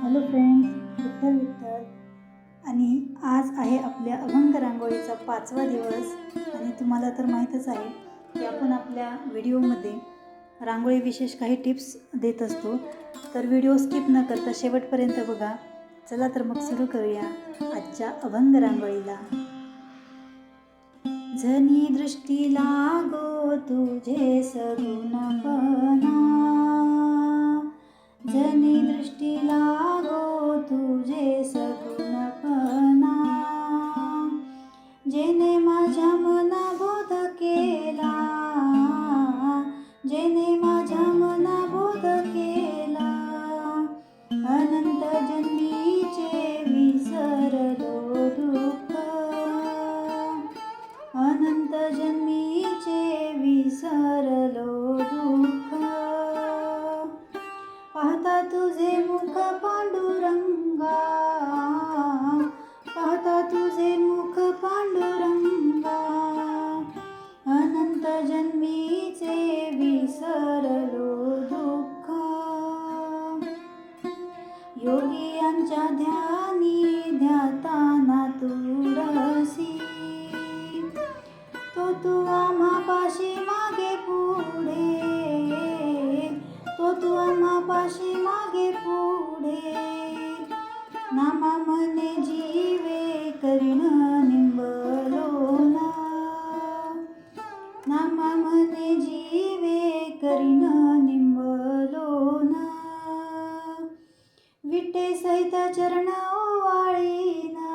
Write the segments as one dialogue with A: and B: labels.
A: Hello friends, Vitthal Vitthal. आणि आज आहे आपल्या अभंग रांगोळीचा 5वा दिवस. आणि तुम्हाला तर माहीतच आहे की आपण आपल्या व्हिडिओमध्ये रांगोळी विशेष काही टिप्स देत असतो. तर व्हिडिओ स्किप न करता शेवटपर्यंत बघा. चला तर मग सुरू करूया आजच्या अभंग रांगोळीला. जनी दृष्टी लागो तुझे सगुणपणा, जनी दृष्टी लागो तुझे सगुणपणा, जेने माझ्या मना बोध केला, जेने माझ्या मना बोध केला, अनंत जन्मीचे विसरलो दुःख, अनंत जन्मीचे विसरलो दुःख, पाहता तुझे मुख पांडुरंगा, पाहता तुझे मुख पांडुरंगा, अनंत जन्मीचे विसरलो दुःख, योगियांच्या ध्यानी ध्याताना तू रसी, तो तू आम्हापाशी मागे पुढे, तो तू आम्हापाशी मागे पुढे, नामा मने जीवे करीन निंबलोना, नामा मने जीवे करीन निंबलोना, विटे सहित चरण ओवाळीना,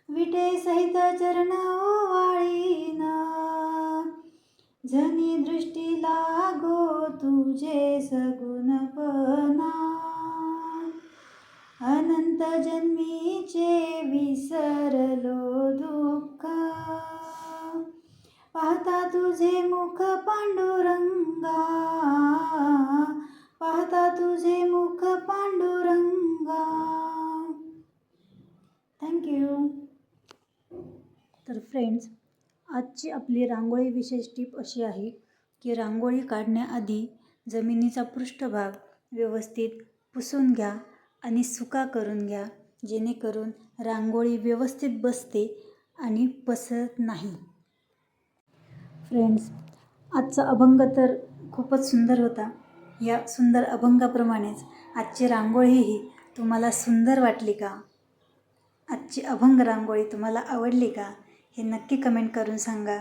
A: विटे सहित चरण ओवाळीना, जनी दृष्टी लागो तुझे सगुणपणा, अनंत जन्मीचे विसरलो दुःख, पाहता तुझे मुख पांडुरंगा, पाहता तुझे मुख पांडुरंगा. थँक्यू. तर फ्रेंड्स, आजची आपली रांगोळी विशेष टीप अशी आहे की रांगोळी काढण्याआधी जमिनीचा पृष्ठभाग व्यवस्थित पुसून घ्या आणि सुका करून घ्या, जेणेकरून रांगोळी व्यवस्थित बसते आणि पसरत नाही. फ्रेंड्स, आजचा अभंग तर खूपच सुंदर होता. या सुंदर अभंगाप्रमाणेच आजची रांगोळीही तुम्हाला सुंदर वाटली का? आजची अभंग रांगोळी तुम्हाला आवडली का? हे नक्की कमेंट करून सांगा.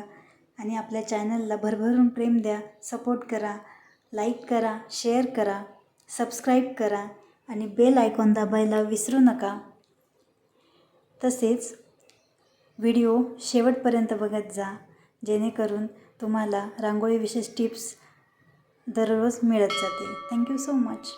A: आणि आपल्या चॅनलला भरभरून प्रेम द्या, सपोर्ट करा, लाईक करा, शेअर करा, सबस्क्राईब करा आणि बेल आयकॉन दाबायला विसरू नका. तसेच व्हिडिओ शेवटपर्यंत बघत जा, जेणेकरून तुम्हाला रांगोळी विशेष टिप्स दररोज मिळत जातील. Thank you so much.